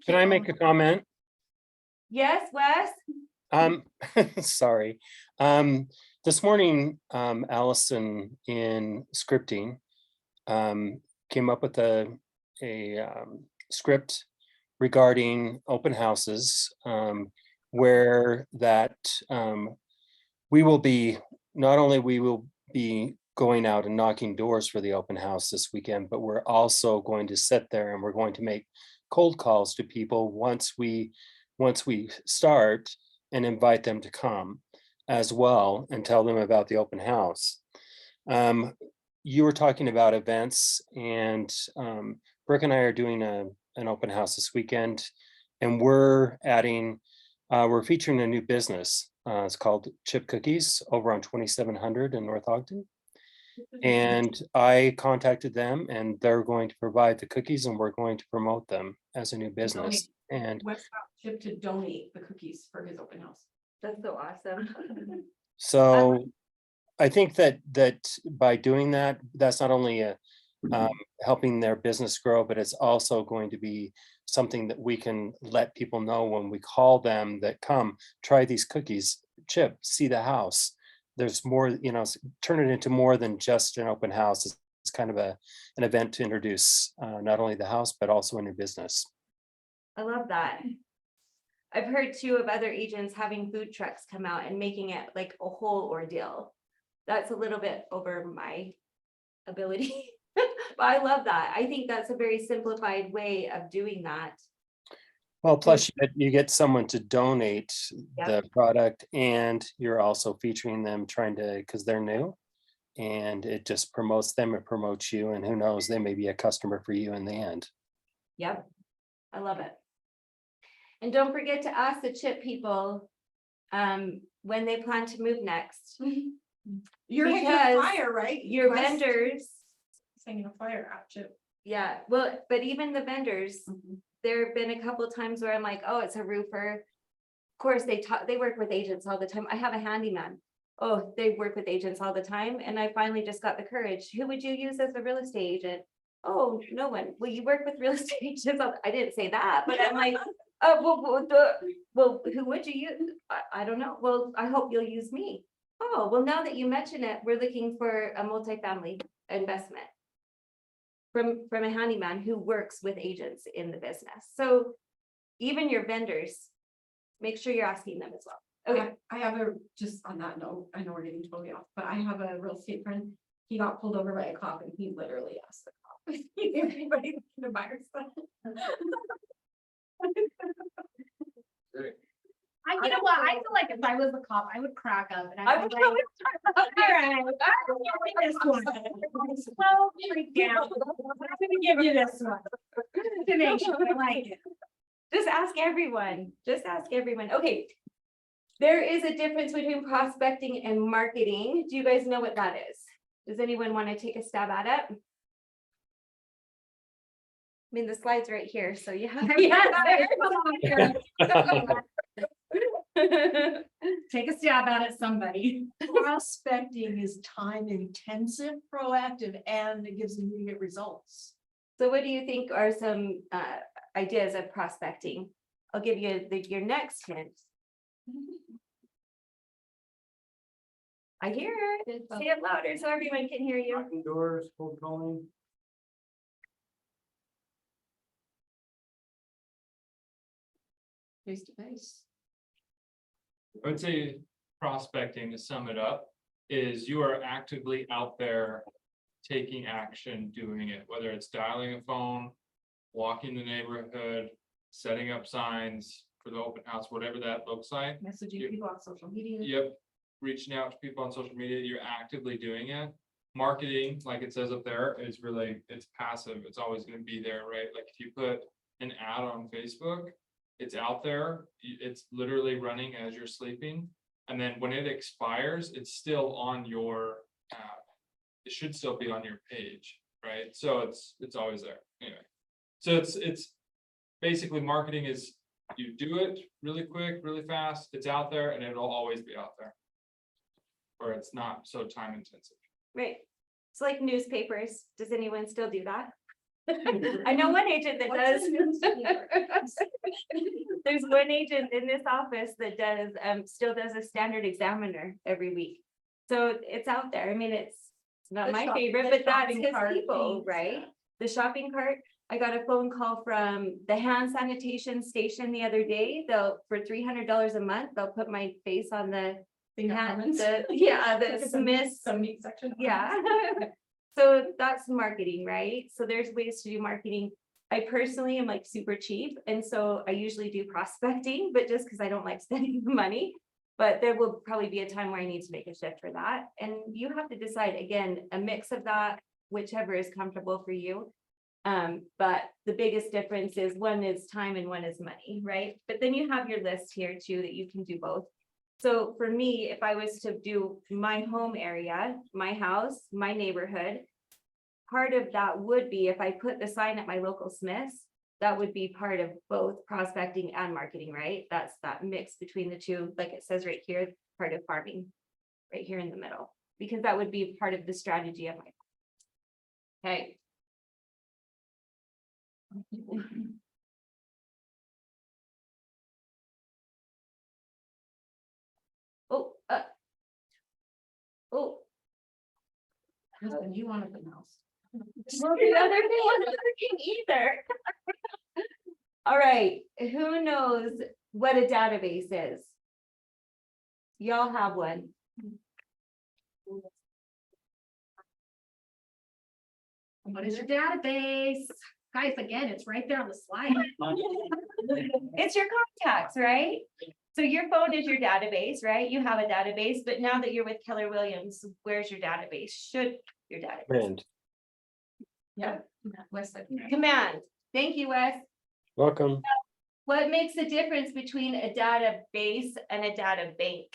Can I make a comment? Yes, Wes? Sorry. This morning, Allison in scripting, came up with a script regarding open houses, where that, we will be, not only we will be going out and knocking doors for the open house this weekend, but we're also going to sit there and we're going to make cold calls to people once we start and invite them to come as well and tell them about the open house. You were talking about events, and Brooke and I are doing an open house this weekend, and we're featuring a new business. It's called Chip Cookies over on 2700 in North Ogden. And I contacted them and they're going to provide the cookies and we're going to promote them as a new business. And West Chip to donate the cookies for his open house. That's so awesome. so I think that by doing that, that's not only helping their business grow, but it's also going to be something that we can let people know when we call them that come try these cookies. Chip, see the house. There's more, turn it into more than just an open house. It's kind of an event to introduce not only the house, but also a new business. I love that. I've heard too of other agents having food trucks come out and making it like a whole ordeal. That's a little bit over my ability, but I love that. I think that's a very simplified way of doing that. Well, plus you get someone to donate Yep. the product, and you're also featuring them because they're new, and it just promotes them, it promotes you, and who knows, they may be a customer for you in the end. Yep, I love it. And don't forget to ask the Chip people when they plan to move next. You're hanging a Because fire, right? Your Wes? vendors, Hanging a fire at Chip. yeah, well, but even the vendors, Mhm. there have been a couple of times where I'm like, oh, it's a roofer. Of course, they work with agents all the time. I have a handyman. Oh, they work with agents all the time. And I finally just got the courage. Who would you use as a real estate agent? Oh, no one. Well, you work with real estate agents. I didn't say that, but I'm like, well, who would you use? I don't know. Well, I hope you'll use me. Oh, well, now that you mention it, we're looking for a multifamily investment from a handyman who works with agents in the business. So even your vendors, make sure you're asking them as well. Okay, I have just on that note, I know we're getting totally off, but I have a real estate friend. He got pulled over by a cop and he literally asked the cop if he knew anybody to buy or sell. You know what, I feel like if I was a cop, I would crack up and I I'd would be like, all right, I'm gonna give you this one. Slow it down. I'm gonna give you this one. Destination, I like it. just ask everyone, Okay. There is a difference between prospecting and marketing. Do you guys know what that is? Does anyone want to take a stab at it? I mean, the slide's right here, so you have. Take a stab at it, somebody. Prospecting is time intensive, proactive, and it gives immediate results. So what do you think are some ideas of prospecting? I'll give you your next hint. I hear it. Say it louder so everyone can hear you. Knocking doors, cold calling. Face to face. I would say prospecting, to sum it up, is you are actively out there taking action, doing it, whether it's dialing a phone, walking the neighborhood, setting up signs, for the open house, whatever that looks like. Messaging Yep. people on social media. Yep, reaching out to people on social media, you're actively doing it. Marketing, like it says up there, is really, it's passive, it's always gonna be there, right? Like if you put an ad on Facebook, it's out there, it's literally running as you're sleeping. And then when it expires, it's still on your it should still be on your page, right? So it's always there, anyway. So it's basically marketing is, you do it really quick, really fast, it's out there and it'll always be out there. Or it's not so time intensive. Right. It's like newspapers. Does anyone still do that? I know one agent that What's a does. There's one agent in this office that does, still does a Standard Examiner every week. So it's out there. I mean, it's not The my shopping- favorite, the but that's shopping his cart people, things, right? yeah. The shopping cart. I got a phone call from the hand sanitation station the other day. They'll, for $300 a month, they'll put my face on the Thing that hand, comments. the, yeah, the Look at some- Smiths. Some meat section. Yeah. So that's marketing, right? So there's ways to do marketing. I personally am like super cheap, and so I usually do prospecting, but just because I don't like spending the money. But there will probably be a time where I need to make a shift for that, and you have to decide, again, a mix of that, whichever is comfortable for you. But the biggest difference is one is time and one is money, right? But then you have your list here too, that you can do both. So for me, if I was to do my home area, my house, my neighborhood, part of that would be if I put the sign at my local Smiths, that would be part of both prospecting and marketing, right? That's that mix between the two, like it says right here, part of farming, right here in the middle, because that would be part of the strategy of my. Okay. Oh, oh. Kristen, you wanted the mouse. Well, the other thing wasn't working either. All right, who knows what a database is? Y'all have one. What is your database? Guys, again, it's right there on the slide. It's your contacts, right? So your phone is your database, right? You have a database, but now that you're with Keller Williams, where's your database? Should your database? And Yeah. West Side. Command. Thank you, Wes. welcome. What makes the difference between a database and a data bank?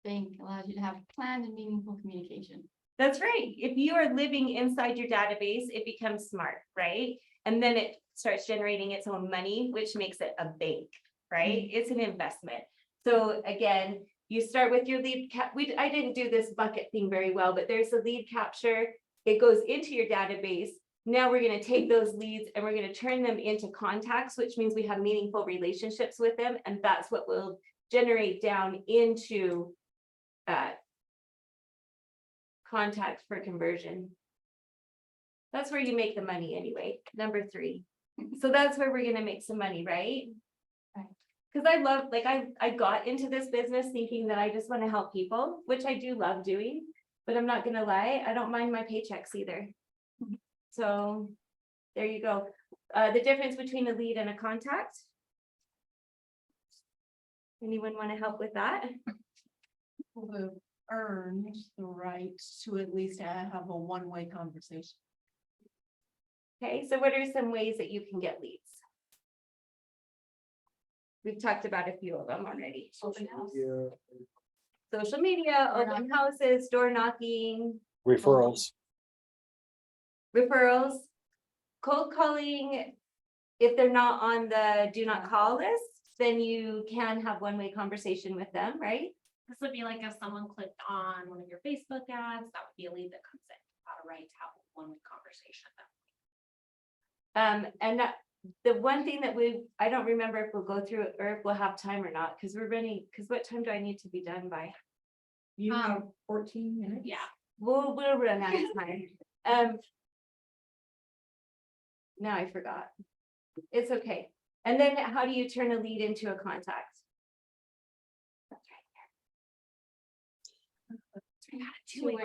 Bank allows you to have planned and meaningful communication. That's right. If you are living inside your database, it becomes smart, right? And then it starts generating its own money, which makes it a bank, right? It's an investment. So again, you start with your lead I didn't do this bucket thing very well, but there's a lead capture. It goes into your database. Now we're going to take those leads and we're going to turn them into contacts, which means we have meaningful relationships with them. And that's what will generate down into contacts for conversion. That's where you make the money anyway, number 3. So that's where we're gonna make some money, right? Right. Because I love, like, I got into this business thinking that I just want to help people, which I do love doing, but I'm not gonna lie, I don't mind my paychecks either. So there you go. The difference between a lead and a contact. Anyone want to help with that? People have earned the right to at least have a one-way conversation. Okay, so what are some ways that you can get leads? We've talked about a few of them already. Open house. Social media, Door open houses, door knocking, Referrals. referrals, cold calling. If they're not on the do not call list, then you can have one-way conversation with them, right? This would be like if someone clicked on one of your Facebook ads, that would be a lead that comes in, about a right to have one conversation. And that, the one thing that I don't remember if we'll go through it or if we'll have time or not, because we're running, because what time do I need to be done by? You have 14 minutes. Yeah. We'll run out of time. Now I forgot. It's okay. And then how do you turn a lead into a contact? The two-way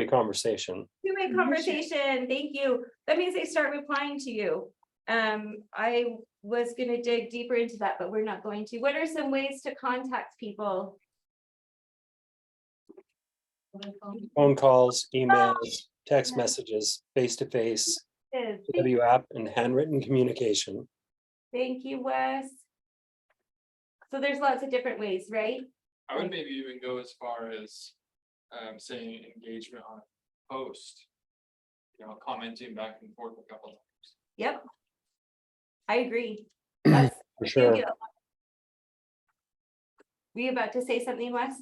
conversation. Two-way conversation, thank you. That means they start replying to you. I was gonna dig deeper into that, but we're not going to. What are some ways to contact people? Phone calls, emails, text messages, face-to-face, W app, and handwritten communication. Thank you, Wes. So there's lots of different ways, right? I would maybe even go as far as saying engagement on a post. You know, commenting back and forth a couple times. Yep. I agree. That's For sure. Were you about to say something, Wes?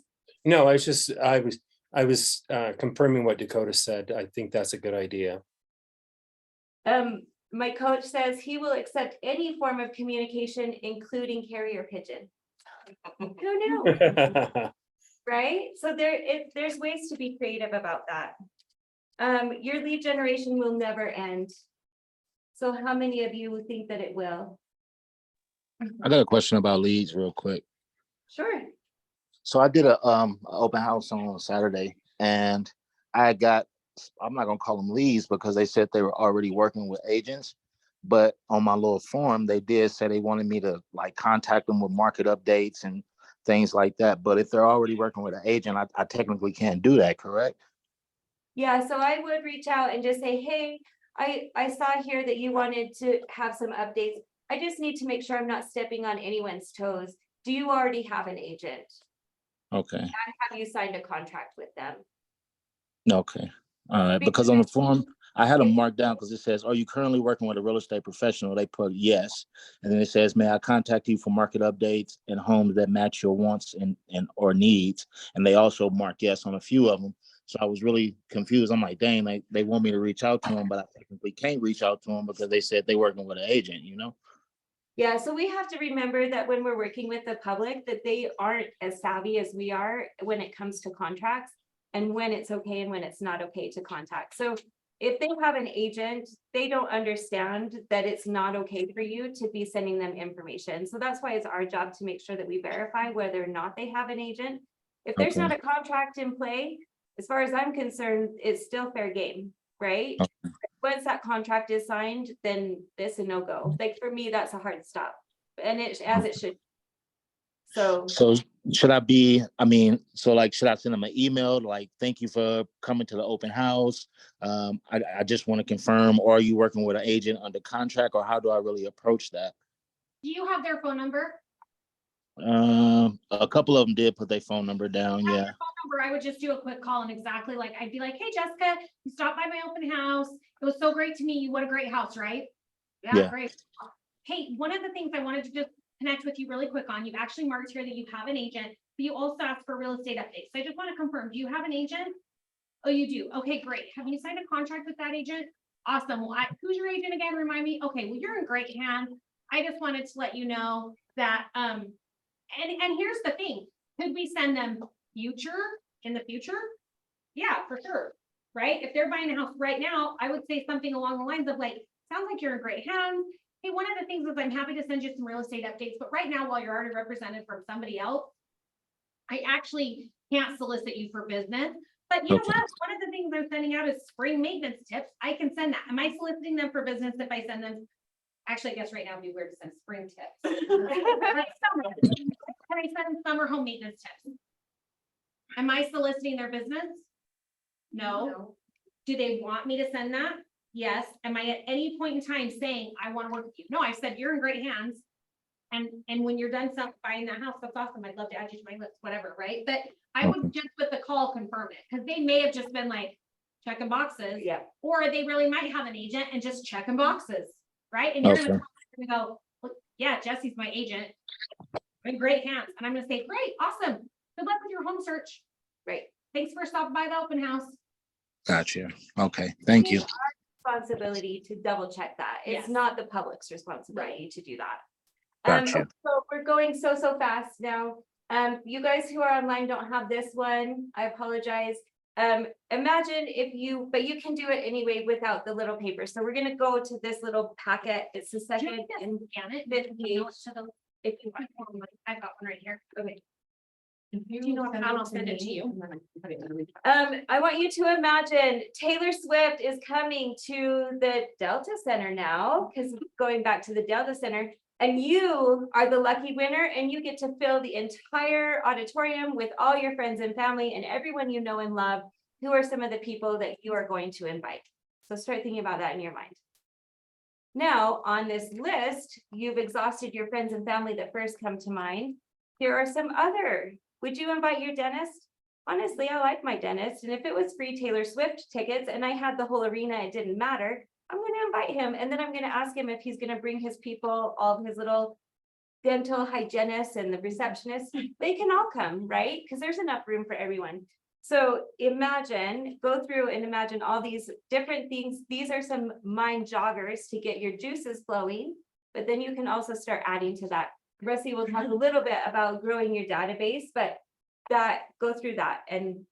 No, I was confirming what Dakota said. I think that's a good idea. My coach says he will accept any form of communication, including carrier pigeon. Who knew, right? So there's ways to be creative about that. Your lead generation will never end. So how many of you think that it will? I got a question about leads real quick. Sure. So I did a open house on Saturday, and I got, I'm not gonna call them leads because they said they were already working with agents. But on my little form, they did say they wanted me to like contact them with market updates and things like that. But if they're already working with an agent, I technically can't do that, correct? Yeah, so I would reach out and just say, hey, I saw here that you wanted to have some updates. I just need to make sure I'm not stepping on anyone's toes. Do you already have an agent? Okay, And have you signed a contract with them? okay. All right, because on the form, I had them marked down because it says, are you currently working with a real estate professional? They put yes. And then it says, may I contact you for market updates and homes that match your wants and or needs? And they also mark yes on a few of them. So I was really confused. I'm like, dang, they want me to reach out to them, but I technically can't reach out to them because they said they're working with an agent, you know? Yeah, so we have to remember that when we're working with the public, that they aren't as savvy as we are when it comes to contracts and when it's okay and when it's not okay to contact. So if they have an agent, they don't understand that it's not okay for you to be sending them information. So that's why it's our job to make sure that we verify whether or not they have an agent. If there's Okay. not a contract in play, as far as I'm concerned, it's still fair game, right? Once that contract is signed, then it's a no-go. Like for me, that's a hard stop. And as it should. So Should I be, I mean, so like, should I send them an email, like, thank you for coming to the open house? I just want to confirm, or are you working with an agent under contract, or how do I really approach that? Do you have their phone number? A couple of them did put their phone number down, Have yeah. their phone number, I would just do a quick call and exactly like, I'd be like, hey, Jessica, you stopped by my open house. It was so great to meet you. What a great house, right? Yeah. Great. Hey, one of the things I wanted to just connect with you really quick on, you've actually marked here that you have an agent, but you also asked for real estate updates. So I just want to confirm, do you have an agent? Oh, you do? Okay, great. Have you signed a contract with that agent? Awesome. Well, who's your agent again? Remind me. Okay, well, you're in great hands. I just wanted to let you know that, and here's the thing, could we send them in the future? Yeah, for sure. Right? If they're buying a house right now, I would say something along the lines of like, sounds like you're in great hands. Hey, one of the things is I'm happy to send you some real estate updates, but right now, while you're already represented from somebody else, I actually can't solicit you for business. But you know what? One of the things I'm sending out is spring maintenance tips. I can send that. Am I soliciting them for business if I send them? Actually, I guess right now it'd be weird to send spring tips. Can I send summer home maintenance tips? Am I soliciting their business? No. Do they want me to send that? Yes. Am I at any point in time saying, I want to work with you? No, I said, you're in great hands. And when you're done buying that house, that's awesome. I'd love to add you to my list, whatever, right? But I would just with the call confirm it, because they may have just been like checking boxes. yeah, Or they really might have an agent and just checking boxes, right? And you're gonna go, well, yeah, Jesse's my agent. I'm in great hands. And I'm gonna say, great, awesome. Good luck with your home search. right. Thanks for stopping by the open house. Gotcha. Okay, thank you. It's our responsibility to double check that. It's Yes. not the public's responsibility to do that. Gotcha. So we're going so fast now. You guys who are online don't have this one. I apologize. Imagine if you, but you can do it anyway without the little paper. So we're gonna go to this little packet. It's the second and Scan it. fifth page. If you want, I've got one right here. Okay. Do you know what, I'll send it to you. I want you to imagine Taylor Swift is coming to the Delta Center now, because going back to the Delta Center. And you are the lucky winner and you get to fill the entire auditorium with all your friends and family and everyone you know and love. Who are some of the people that you are going to invite? So start thinking about that in your mind. Now, on this list, you've exhausted your friends and family that first come to mind. Here are some other. Would you invite your dentist? Honestly, I like my dentist, and if it was free Taylor Swift tickets and I had the whole arena, it didn't matter. I'm gonna invite him, and then I'm gonna ask him if he's gonna bring his people, all of his little dental hygienists and the receptionists. They can all come, right? Because there's enough room for everyone. So imagine, go through and imagine all these different things. These are some mind joggers to get your juices flowing, but then you can also start adding to that. Rusty will talk a little bit about growing your database, but go through that, and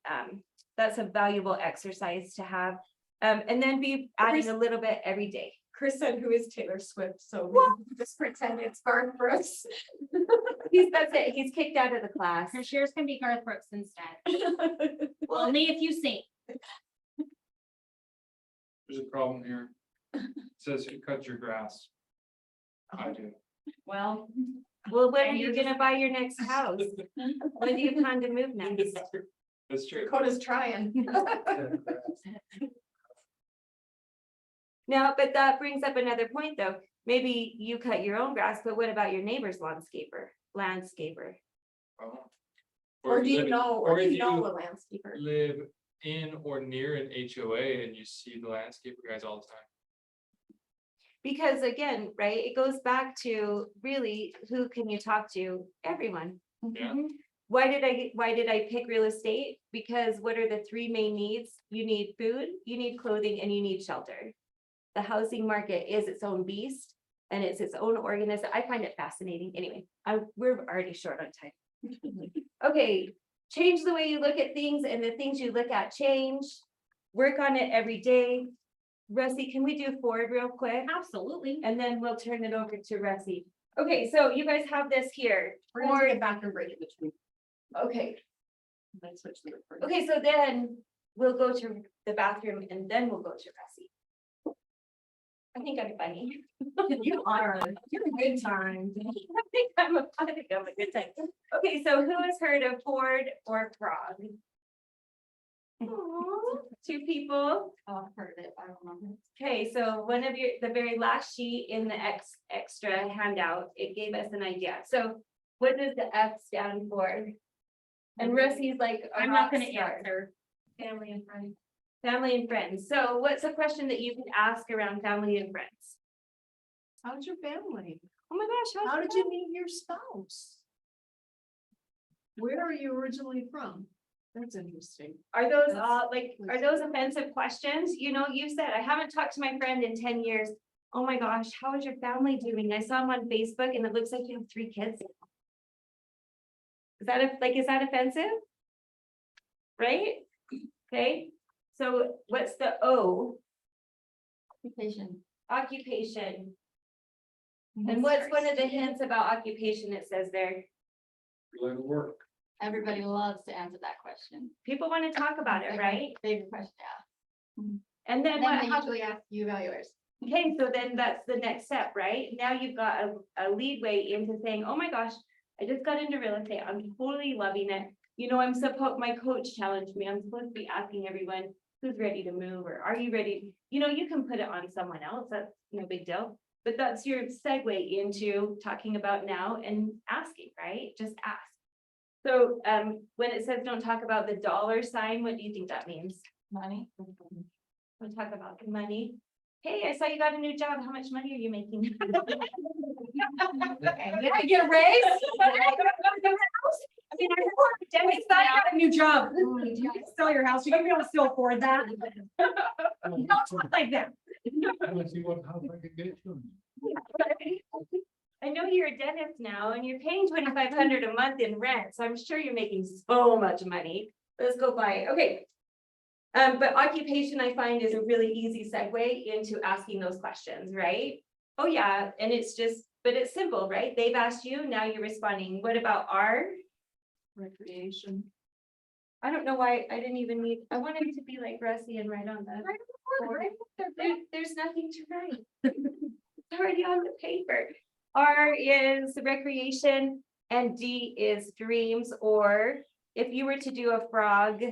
that's a valuable exercise to have. And then be adding a little bit every day. Chris said, who is Taylor Swift? So we just pretend it's Garth Brooks. That's it. He's kicked out of the class. Her shares can be Garth Brooks instead. Only if you sing. There's a problem here. It says who cut your grass? I do. Well, Well, when are And you you're gonna buy your next house? When do you plan to move next? That's true. Dakota's trying. No, but that brings up another point, though. Maybe you cut your own grass, but what about your neighbor's landscaper? Oh. Or do you live- know, or or do if you know you a landscaper? live in or near an HOA and you see the landscaper guys all the time. Because again, right, it goes back to really, who can you talk to? Everyone. Yeah. Why did I pick real estate? Because what are the three main needs? You need food, you need clothing, and you need shelter. The housing market is its own beast and it's its own organism. I find it fascinating. Anyway, we're already short on time. Okay, change the way you look at things, and the things you look at change. Work on it every day. Rusty, can we do Ford real quick? Absolutely. And then we'll turn it over to Rusty. Okay, so you guys have this here. We're gonna take a bathroom break in between. Okay, Then switch the recording. okay, so then we'll go to the bathroom and then we'll go to Rusty. I think I'm funny. You are, you're a good time. I think I'm a good time. Okay, so who has heard of Ford or Frog? Aw, 2 people. Oh, I've heard of it, I don't know. Okay, so one of the very last sheet in the extra handout, it gave us an idea. So what does the F stand for? And Rusty's like, a I'm not rock gonna star. answer. Family and friends. Family and friends. So what's a question that you can ask around family and friends? How's your family? Oh my gosh, How did you meet your spouse? Where are you originally from? That's interesting. Are those That's- all like, are those offensive questions? You know, you said, I haven't talked to my friend in 10 years. Oh my gosh, how is your family doing? I saw him on Facebook and it looks like you have 3 kids. Is that offensive? Right? Okay, so what's the O? Occupation. Occupation. And what's one of the hints about occupation it says there? Go to work. Everybody loves to answer that question. People want to talk about it, right? Favorite question, yeah. And then And what? then they usually ask you evaluators. Okay, so then that's the next step, right? Now you've got a leadway into saying, oh my gosh, I just got into real estate. I'm totally loving it. You know, my coach challenged me. I'm supposed to be asking everyone who's ready to move, or are you ready? You know, you can put it on someone else. That's no big deal. But that's your segue into talking about now and asking, right? Just ask. So when it says don't talk about the dollar sign, what do you think that means? Money. We'll talk about the money. Hey, I saw you got a new job. How much money are you making? Did I get a raise? I mean, I heard It's not got a new job. You can sell your house. You're gonna be able to still afford that. Don't talk like that. I want to see what house I could get you. I know you're a dentist now and you're paying $2,500 a month in rent, so I'm sure you're making so much money. Let's go buy it. Okay. But occupation, I find, is a really easy segue into asking those questions, right? Oh yeah, and it's just, but it's simple, right? They've asked you, now you're responding. What about R? Recreation. I don't know why I didn't even need, I wanted to be like Rusty and write on the. board. There's nothing to write. It's already on the paper. R is recreation and D is dreams, or if you were to do a frog.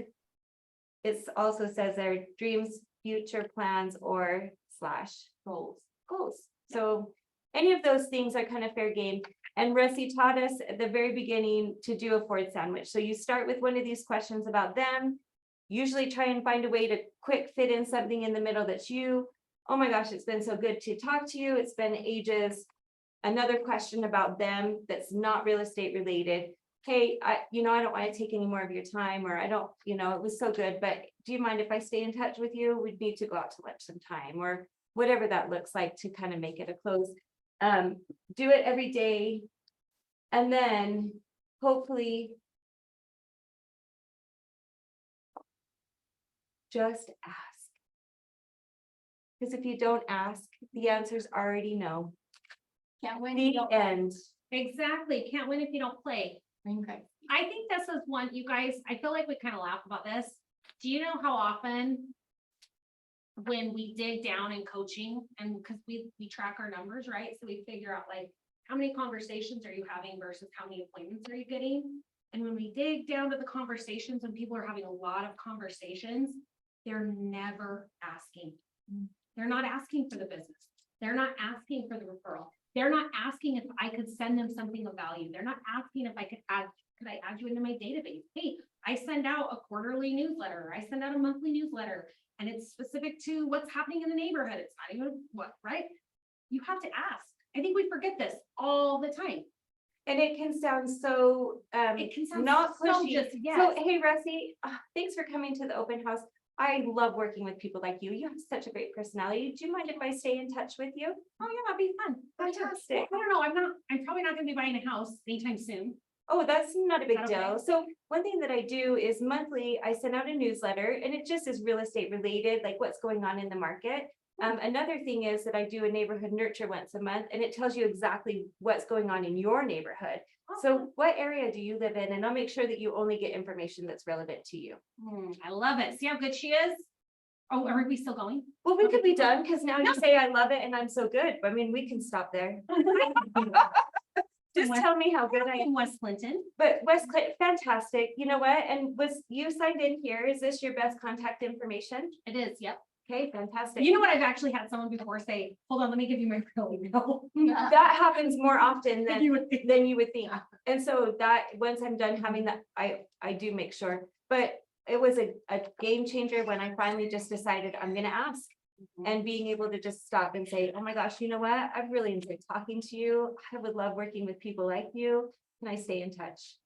It also says there dreams, future plans, or / goals. So any of those things are kind of fair game. And Rusty taught us at the very beginning to do a Ford sandwich. So you start with one of these questions about them. Usually try and find a way to quick fit in something in the middle that's you. Oh my gosh, it's been so good to talk to you. It's been ages. Another question about them that's not real estate related. Hey, I don't want to take any more of your time, or I don't, it was so good, but do you mind if I stay in touch with you? We'd need to go out to lunch sometime, or whatever that looks like to kind of make it a close. Do it every day. And then hopefully just ask. Because if you don't ask, the answer's already no. Can't win. The end. Exactly. Can't win if you don't play. Okay. I think this is one, you guys, I feel like we kind of laugh about this. Do you know how often when we dig down in coaching, and because we track our numbers, right? So we figure out like, how many conversations are you having versus how many appointments are you getting? And when we dig down to the conversations, when people are having a lot of conversations, they're never asking. They're not asking for the business. They're not asking for the referral. They're not asking if I could send them something of value. They're not asking if I could I add you into my database? Hey, I send out a quarterly newsletter. I send out a monthly newsletter, and it's specific to what's happening in the neighborhood. It's not even what, right? You have to ask. I think we forget this all the time. And it can sound so, It can sound not so pushy. just, So, yes. hey, Rusty, thanks for coming to the open house. I love working with people like you. You have such a great personality. Do you mind if I stay in touch with you? Oh yeah, that'd be fun. Fantastic. I don't know. I'm probably not gonna be buying a house anytime soon. Oh, that's not a big Is that deal. okay? So one thing that I do is monthly, I send out a newsletter, and it just is real estate related, like what's going on in the market. Another thing is that I do a neighborhood nurture once a month, and it tells you exactly what's going on in your neighborhood. So what area do you live in? And I'll make sure that you only get information that's relevant to you. I love it. See how good she is? Oh, are we still going? Well, we could be done because now you say I love it and I'm so good. I mean, we can stop there. Just tell me how good I am. In West Clinton. But West Clinton, fantastic. You know what? And was you signed in here? Is this your best contact information? It is, yep. Okay, fantastic. You know what? I've actually had someone before say, hold on, let me give you my real email. That happens more often Than you would think. than you would think. And so that, once I'm done having that, I do make sure. But it was a game changer when I finally just decided I'm gonna ask. And being able to just stop and say, oh my gosh, you know what? I've really enjoyed talking to you. I would love working with people like you. Can I stay in touch?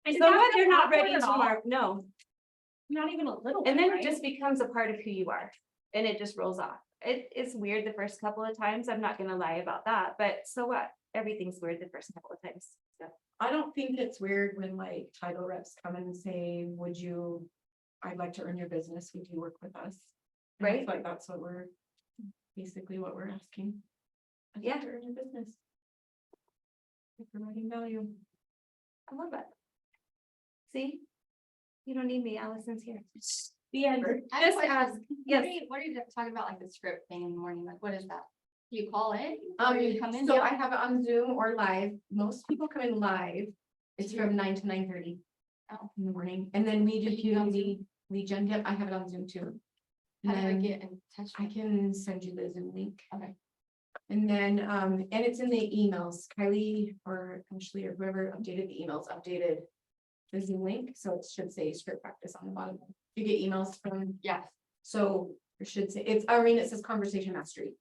And So that's what, you're not awkward ready at all. tomorrow? No. Not even a little. And bit, then right? it just becomes a part of who you are. And it just rolls off. It's weird the first couple of times. I'm not gonna lie about that, but so what? Everything's weird the first couple of times. So. I don't think it's weird when like title reps come in and say, I'd like to earn your business. Would you work with us? And I Right. feel like that's what we're, basically what we're asking. I'd like Yeah. to earn your business. You're providing value. I love it. See? You don't need me, Allison's here. The end. I have a Just ask. question. Yes. What are you talking about, like the script thing in the morning? Like, what is that? Do you call in? Um, Or you come in? so Yeah. I have it on Zoom or live. Most people come in live. It's from 9 to 9:30 Oh. in the morning. And then we do Do you do it on community lead gen. Yep, I have it on Zoom too. How do I And get in touch? I with- can send you the Zoom link. Okay. And then, and it's in the emails, Kylie or Ashley or whoever updated the emails, updated the Zoom link, so it should say script practice on the bottom. You get emails from, Yes. so it should say, it says conversation mastery.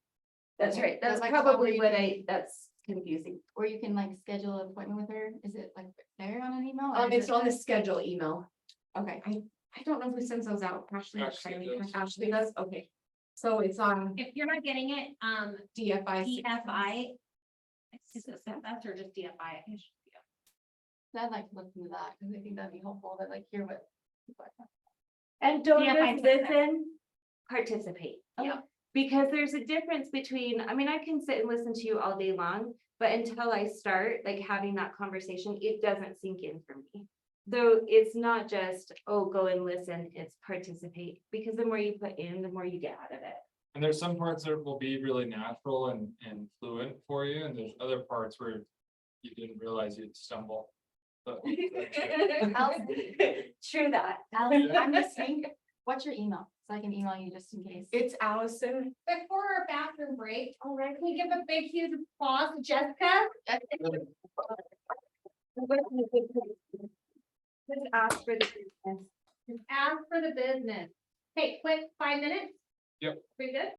That's Okay. right. That's Like probably somewhere what you that's confusing. Or you can like schedule an appointment with her. Is it like there on an email? or is It's it- on the schedule email. Okay. I don't know who sends those out, Ashley or Ashley Kylie, does. Ashley does, okay. So it's on If you're not getting it, DFI. DFI. Is it that's or just DFI? I'd like to look through that because I think that'd be helpful to like hear what. And don't Yeah, just I said that. listen, participate. Yeah. Because there's a difference between, I mean, I can sit and listen to you all day long, but until I start like having that conversation, it doesn't sink in for me. Though it's not just, oh, go and listen, it's participate, because the more you put in, the more you get out of it. And there's some parts that will be really natural and fluent for you, and there's other parts where you didn't realize you'd stumble. But True that. Allison, I'm listening. What's your email? So I can email you just in case. It's Allison. Before our bathroom break, all right, can we give a big huge applause to Jessica? Just ask for the business. Ask for the business. Hey, quick, 5 minutes? Yep. Pretty good?